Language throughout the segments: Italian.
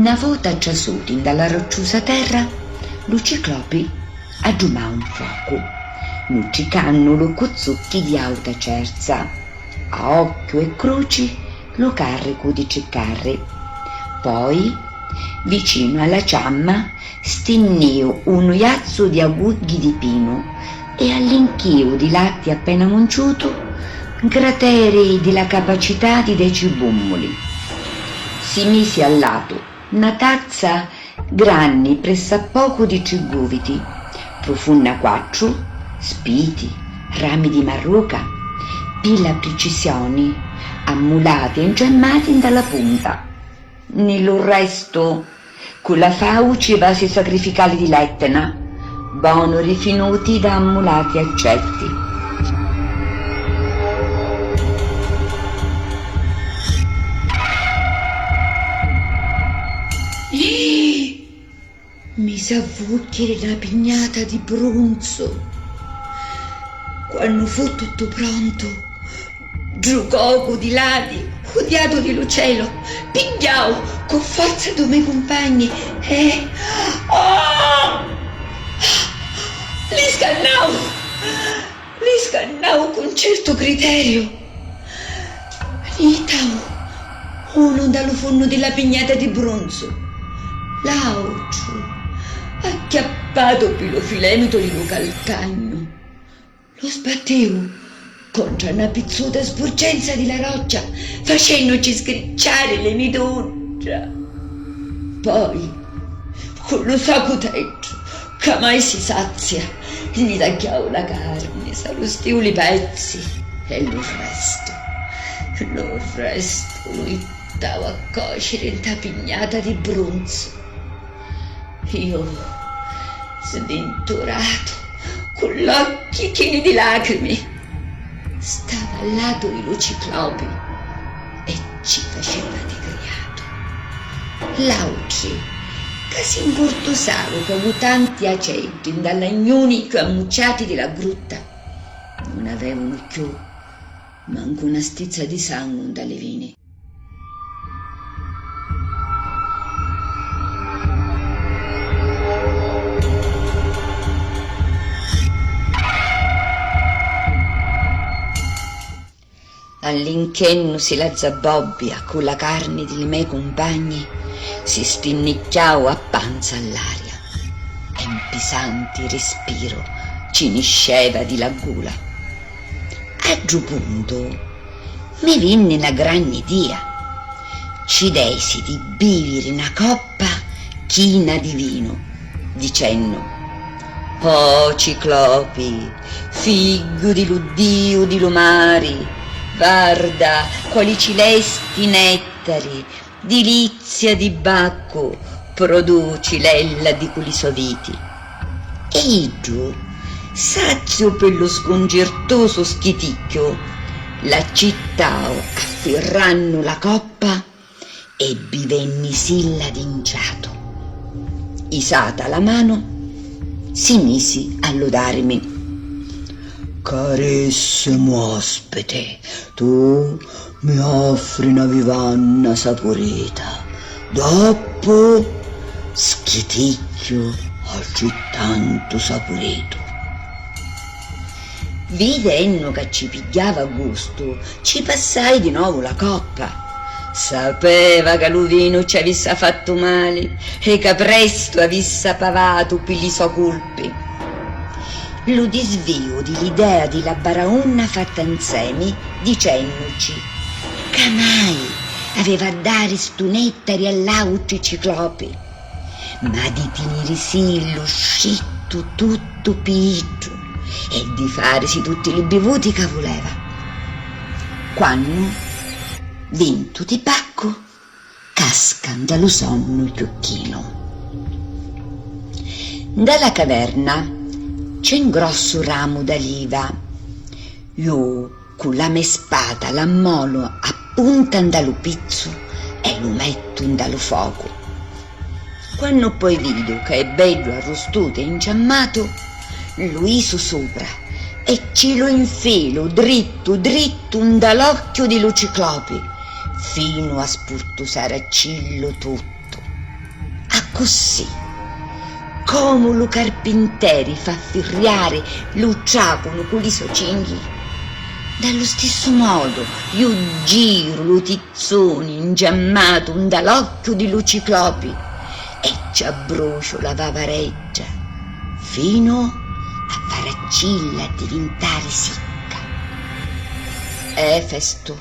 Una volta giasuti dalla rocciosa terra, lo ciclopi aggiumà un fuoco, nuccicanno lo cozzucchi di auta cerza, a occhio e croci lo carico di ciccarri. Poi, vicino alla ciamma, stinniu un iazzo di agughi di pino e all'inchio di latte appena monciuto crateri della capacità di 10 bummoli. Si mise al lato una tazza granni pressappoco di ciguviti, profunna quattro, spiti, rami di marruca, pila precisioni, ammulati e ingemmati dalla punta. Nello resto, con la fauci e vasi sacrificali di Letna, bono rifinuti da ammulati accetti. Mi s'avvucchi la pignata di bronzo. Quando fu tutto pronto, giucoco di ladi, odiato di Lucello, pigliau con forza due miei compagni e li scannau con certo criterio. Nitau uno dallo fondo della pignata di bronzo, l'altro acchiappato per lo filemito di lo calcagno. Lo sbatteu contro una pizzuta sporgenza di la roccia, facendoci scricciare le miduggia. Poi, con lo sacuteggio, che mai si sazia, gli tagliavo la carne, s'arrostiu i pezzi e lo resto lo ittavo a cuocere in ta pignata di bronzo. Io, sventurato, con gli occhi pieni di lacrime, stava al lato di lo ciclopi e ci faceva di criato. L'altri, che si imbortosavo come tanti aceti dall'agnoni che ammucciati della grutta, non avevano più manco una stizza di sangue dalle vene. All'inchenno si la zabbobbia con la carne dei miei compagni si stinnicchiavo a panza all'aria e un pesante respiro ci nisceva di la gola. A giù punto mi venne una gran idea. Ci desi di bivere una coppa china di vino, dicendo: «Oh ciclopi, figlio di l'Uddio di Lumari, guarda quali celesti nettari, delizia di Bacco, produci l'ella di queli soviti». E giù, sazio per lo sconcertoso schiticchio, la cittao afferranno la coppa e bivenni silla d'inciato. Isata la mano, si misi a lodarmi: «Carissimo ospite, tu mi offri una vivanna saporita, dopo schiticchio altrettanto saporito». Vedendo che ci pigliava gusto, ci passai di nuovo la coppa. Sapeva che lo vino ci avesse fatto male e che presto avesse pavato per i suoi colpi. Lo disvio dell'idea di la baraonna fatta insieme, dicendoci che mai aveva a dare stu nettari all'altro ciclopi, ma di tenere sì lo scitto tutto pietro e di farsi tutti i bevuti che voleva. Quando, vinto di Bacco, cascan dallo sonno il chiocchino. Dalla caverna c'è un grosso ramo d'aliva. Io con la mia spada l'ammolo a punta dallo pizzo e lo metto dallo fuoco. Quando poi vedo che è bello arrostuto e inciammato, lo iso sopra e ci lo infilo dritto dall'occhio di lo ciclopi fino a spurtusare a cillo tutto. Così, come lo carpinteri fa firriare l'ucciaculo con i socinghi, dallo stesso modo io giro lo tizzone ingiammato un dall'occhio di lo ciclopi e ci abbrocio la vavareggia fino a faracilla diventare sicca. Efesto,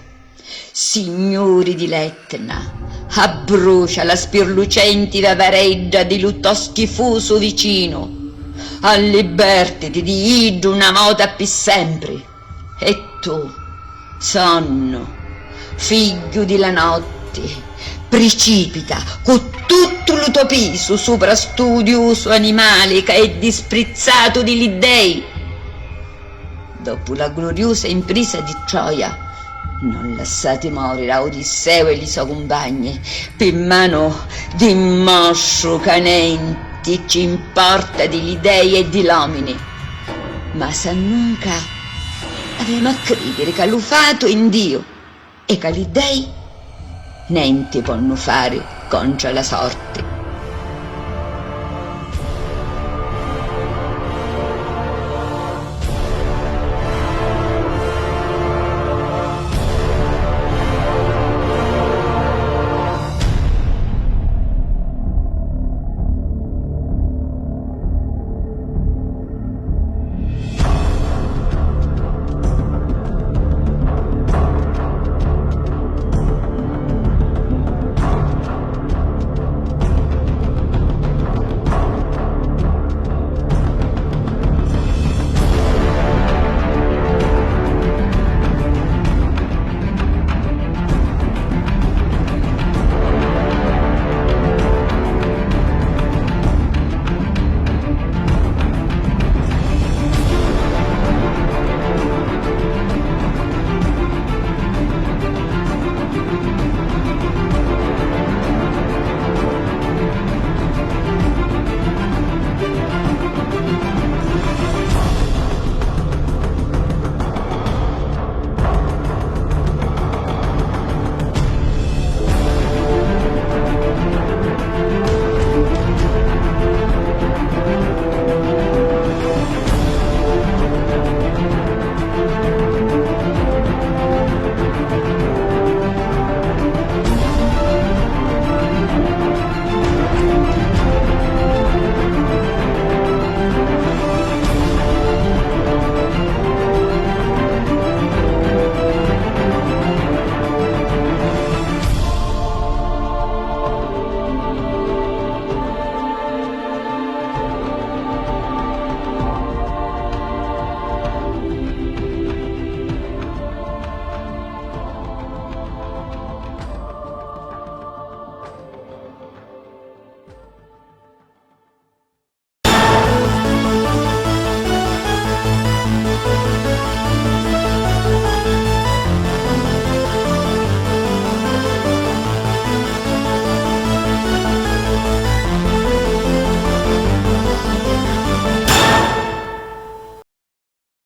signori di l'Etna, abbrocia la spirlucenti vavareggia di lutto schifoso vicino, allibertiti di iddo una volta per sempre. E tu, sonno, figlio della notte, precipita con tutto il tuo peso sopra studioso animale che è disprizzato degli dei. Dopo la gloriosa impresa di Troia, non lasciate morire a Odisseo e i suoi compagni per mano di mostro canenti ci importa degli dei e di l'omini, ma se nunca avevamo a credere che l'ho fatto in Dio e che gli dei niente possono fare contro la sorte.